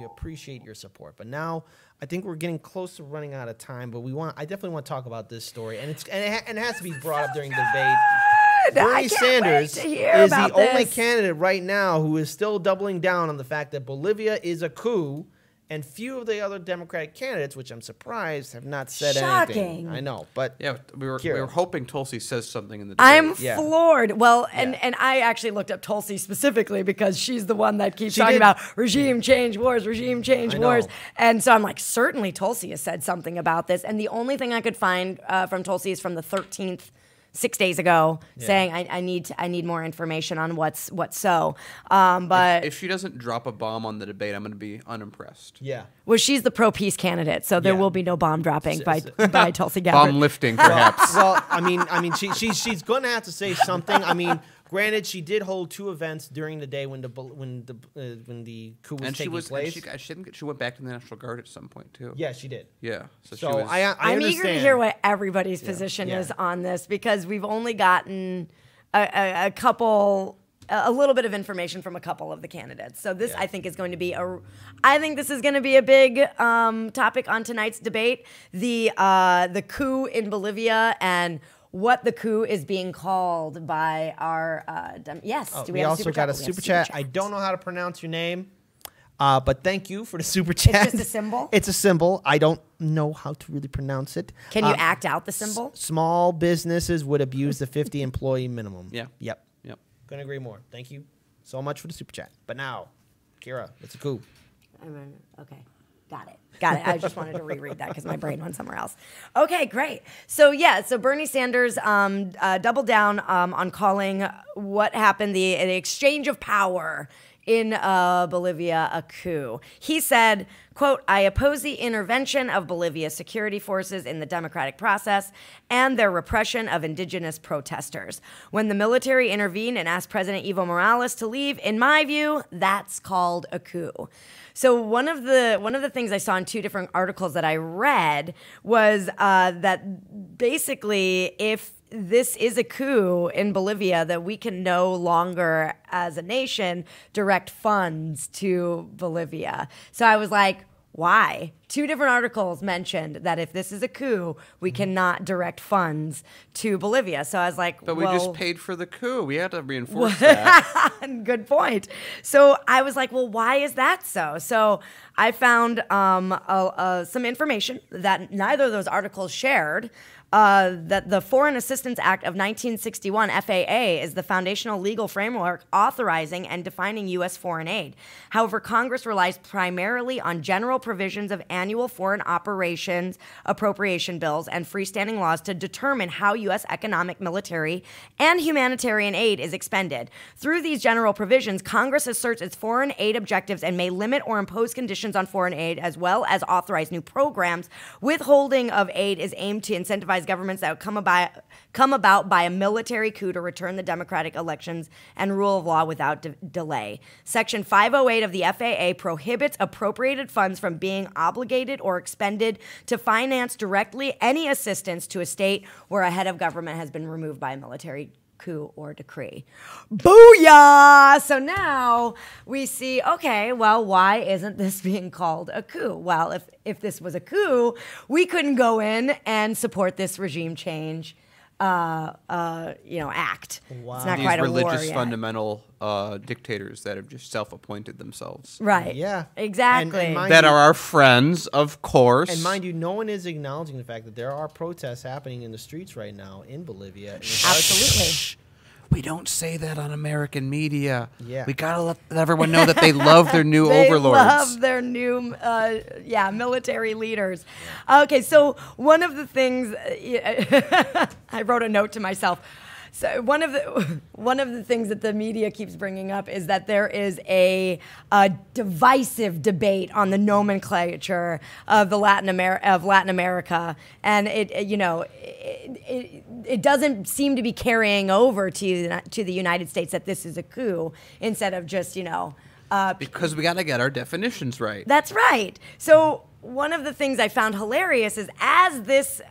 We appreciate your support. But now I think we're getting close to running out of time. But I definitely want to talk about this story, and it has to be brought up during the debate. Bernie Sanders is the only candidate right now who is still doubling down on the fact that Bolivia is a coup, and few of the other Democratic candidates, which I'm surprised, have not said anything. I know, but yeah, we were hoping Tulsi says something in the debate. I'm floored. Well, and I actually looked up Tulsi specifically because she's the one that keeps talking about regime change wars, and so I'm like, certainly Tulsi has said something about this. And the only thing I could find from Tulsi is from the 13th. 6 days ago, saying I need more information on what's so. But if she doesn't drop a bomb on the debate, I'm going to be unimpressed. Yeah. Well, she's the pro-peace candidate, so there will be no bomb dropping by Tulsi Gabbard. Bomb lifting, perhaps. Well, I mean, she's going to have to say something. I mean, granted, she did hold two events during the day when the coup was taking place. And she went back to the National Guard at some point too. Yeah, she did. Yeah. So I I'm eager to hear what everybody's position is on this, because we've only gotten a little bit of information from a couple of the candidates. So this, I think, is going to be a big topic on tonight's debate. The coup in Bolivia and what the coup is being called by our we also got a super chat. I don't know how to pronounce your name, but thank you for the super chat. It's just a symbol? It's a symbol. I don't know how to really pronounce it. Can you act out the symbol? Small businesses would abuse the 50 employee minimum. Yep. Couldn't agree more. Thank you so much for the super chat. But now, Kira, it's a coup. Okay. Got it. I just wanted to reread that because my brain went somewhere else. Okay, great. So Bernie Sanders doubled down on calling what happened, the exchange of power in Bolivia, a coup. He said, quote, "I oppose the intervention of Bolivia's security forces in the democratic process and their repression of indigenous protesters. When the military intervened and asked President Evo Morales to leave, in my view, that's called a coup." So one of the things I saw in two different articles that I read was that basically, if this is a coup in Bolivia, that we can no longer, as a nation, direct funds to Bolivia. So I was like, why? Two different articles mentioned that if this is a coup, we cannot direct funds to Bolivia. So I was like, but we just paid for the coup. We had to reinforce that. Good point. So I was like, well, why is that so? So I found some information that neither of those articles shared. That the Foreign Assistance Act of 1961, FAA, is the foundational legal framework authorizing and defining U.S. foreign aid. However, Congress relies primarily on general provisions of annual foreign operations, appropriation bills, and freestanding laws to determine how U.S. economic, military, and humanitarian aid is expended. Through these general provisions, Congress asserts its foreign aid objectives and may limit or impose conditions on foreign aid, as well as authorize new programs. Withholding of aid is aimed to incentivize governments that would come about by a military coup to return the democratic elections and rule of law without delay. Section 508 of the FAA prohibits appropriated funds from being obligated or expended to finance directly any assistance to a state where a head of government has been removed by a military coup or decree. Booyah! So now we see, okay, well, why isn't this being called a coup? Well, if this was a coup, we couldn't go in and support this regime change act. Wow. It's not These quite a war religious yet. fundamental dictators that have just self-appointed themselves. Right. Yeah. Exactly. And that are our friends, of course. And mind you, no one is acknowledging the fact that there are protests happening in the streets right now in Bolivia. Absolutely. We don't say that on American media. Yeah. We gotta let everyone know that they love their new They overlords. love their new, military leaders. Okay, so one of the things I wrote a note to myself. So one of the things that the media keeps bringing up is that there is a divisive debate on the nomenclature of Latin America, and it doesn't seem to be carrying over to the United States that this is a coup instead of just because we gotta get our definitions right. That's right. So one of the things I found hilarious is as this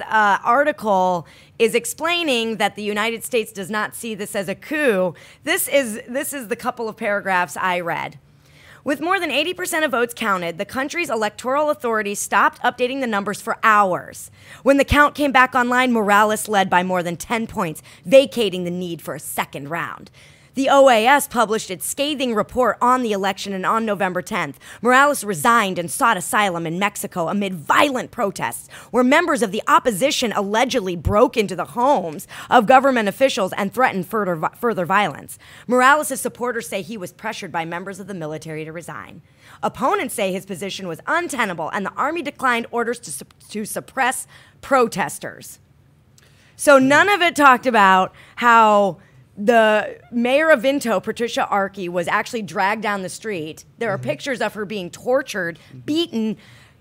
article is explaining that the United States does not see this as a coup, this is the couple of paragraphs I read. With more than 80% of votes counted, the country's electoral authorities stopped updating the numbers for hours. When the count came back online, Morales led by more than 10 points, vacating the need for a second round. The OAS published its scathing report on the election, and on November 10th, Morales resigned and sought asylum in Mexico amid violent protests, where members of the opposition allegedly broke into the homes of government officials and threatened further violence. Morales' supporters say he was pressured by members of the military to resign. Opponents say his position was untenable, and the army declined orders to suppress protesters. So none of it talked about how the mayor of Vinto, Patricia Archie, was actually dragged down the street. There are pictures of her being tortured, beaten,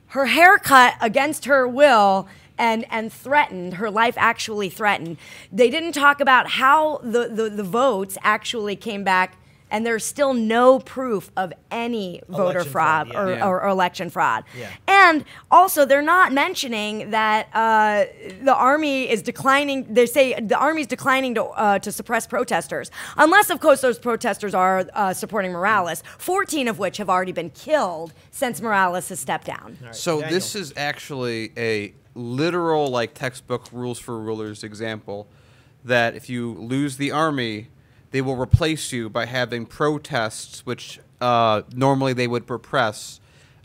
her hair cut against her will, and threatened, her life actually threatened. They didn't talk about how the votes actually came back, and there's still no proof of any voter fraud or election fraud. Yeah. And also, they're not mentioning that the army is declining. They say the army's declining to suppress protesters, unless, of course, those protesters are supporting Morales, 14 of which have already been killed since Morales has stepped down. Right, so Daniel. This is actually a literal, like, textbook rules for rulers example, that if you lose the army, they will replace you by having protests, which normally they would repress,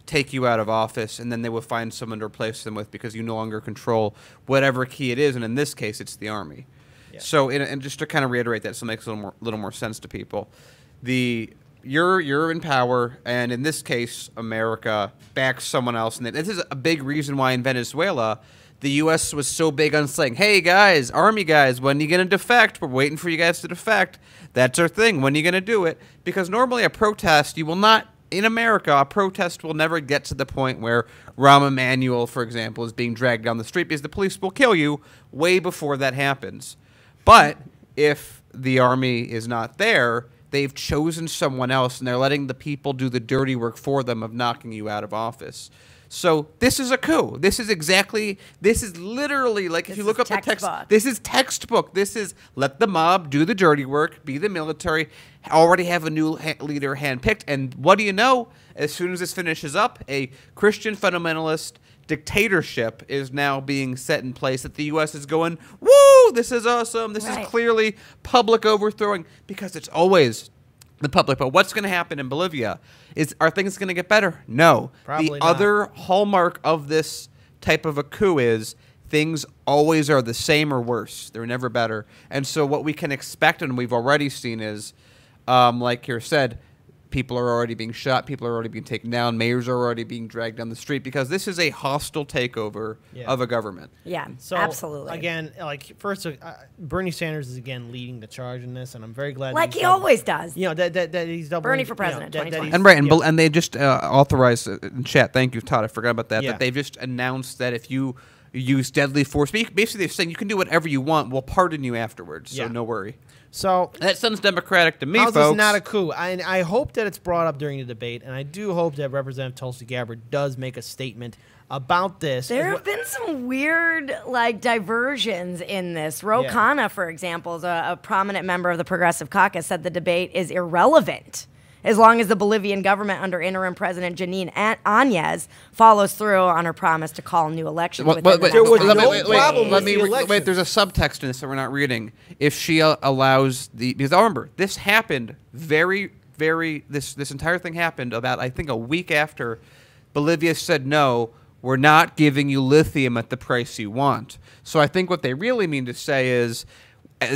take you out of office, and then they will find someone to replace them with because you no longer control whatever key it is, and in this case, it's the army. Yeah. So, and just to kind of reiterate that, so it makes a little more sense to people, you're in power, and in this case, America backs someone else, and this is a big reason why in Venezuela, the U.S. was so big on saying, hey, guys, army guys, when are you going to defect? We're waiting for you guys to defect. That's our thing. When are you going to do it? Because normally a protest, you will not, in America, a protest will never get to the point where Rahm Emanuel, for example, is being dragged down the street because the police will kill you way before that happens. But if the army is not there, they've chosen someone else, and they're letting the people do the dirty work for them of knocking you out of office. So this is a coup. This is literally, like, if you look up the text, this is textbook. This is let the mob do the dirty work, be the military, already have a new leader handpicked. And what do you know? As soon as this finishes up, a Christian fundamentalist dictatorship is now being set in place that the U.S. is going, woo, this is awesome. This is clearly public overthrowing, because it's always the public. But what's going to happen in Bolivia? Are things going to get better? No. Probably not. Other hallmark of this type of a coup is things always are the same or worse. They're never better. And so what we can expect, and we've already seen, is, like Keir said, people are already being shot. People are already being taken down. Mayors are already being dragged down the street because this is a hostile takeover of a government. Yeah, so, absolutely. Again, like, first, Bernie Sanders is again leading the charge in this, and I'm very glad. Like he always does. You know that he's doubling. Bernie for president, 2020. And right, and they just authorized in chat. Thank you, Todd. I forgot about that. That they've just announced that if you use deadly force, basically they're saying you can do whatever you want. We'll pardon you afterwards. So no worry. So that sounds democratic to me, folks. This is not a coup. I hope that it's brought up during the debate, and I do hope that Representative Tulsi Gabbard does make a statement about this. There have been some weird, like, diversions in this. Ro Khanna, for example, is a prominent member of the Progressive Caucus, said the debate is irrelevant as long as the Bolivian government under interim President Janine Áñez follows through on her promise to call new elections. Wait, there's a subtext in this that we're not reading. If she allows because remember, this happened this entire thing happened about, I think, a week after Bolivia said, no, we're not giving you lithium at the price you want. So I think what they really mean to say is,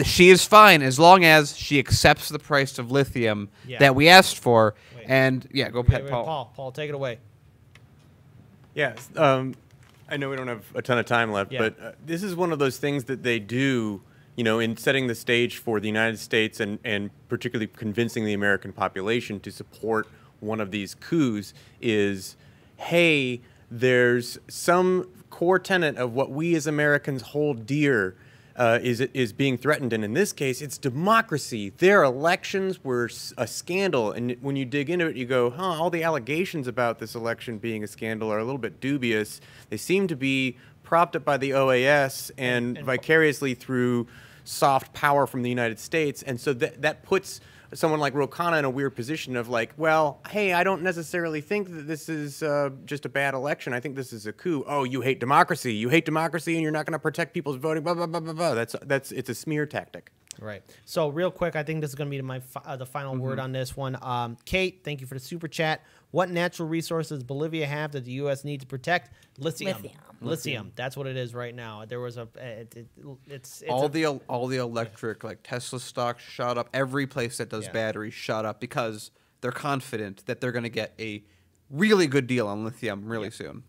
she is fine as long as she accepts the price of lithium that we asked for. And go ahead, Paul. Paul, take it away. Yes, I know we don't have a ton of time left, but this is one of those things that they do, in setting the stage for the United States and particularly convincing the American population to support one of these coups is, hey, there's some core tenet of what we as Americans hold dear is being threatened, and in this case, it's democracy. Their elections were a scandal, and when you dig into it, you go, all the allegations about this election being a scandal are a little bit dubious. They seem to be propped up by the OAS and vicariously through soft power from the United States, and so that puts someone like Ro Khanna in a weird position of like, well, hey, I don't necessarily think that this is just a bad election. I think this is a coup. Oh, you hate democracy. You hate democracy, and you're not going to protect people's voting. Blah blah blah blah blah. It's a smear tactic. Right. So real quick, I think this is going to be the final word on this one. Kate, thank you for the super chat. What natural resources does Bolivia have that the U.S. needs to protect? Lithium. That's what it is right now. There was it's all the electric, like Tesla stocks shot up. Every place that does batteries shot up because they're confident that they're going to get a really good deal on lithium really soon.